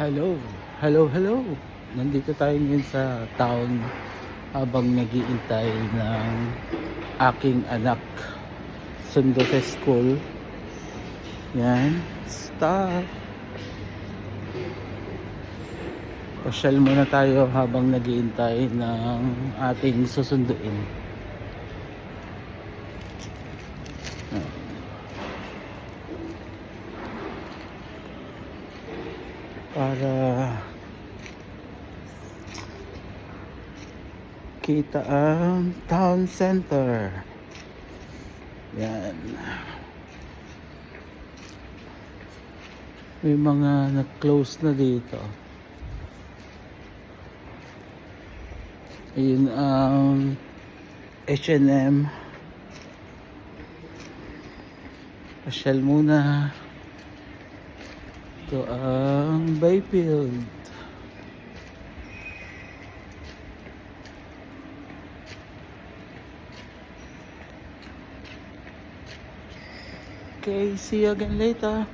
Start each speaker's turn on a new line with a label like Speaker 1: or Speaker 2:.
Speaker 1: Hello, hello. Nandito tayo ngayon sa town habang nag-iintay ng aking anak. Sundo sa school. Yan, stop. Pasyal muna tayo habang nag-iintay ng ating susunduin. Para kita ang town center. Yan. May mga nag-close na dito. Ayun ang H&M. Pasyal muna. Ito ang Bayfield. Okay, see you again later.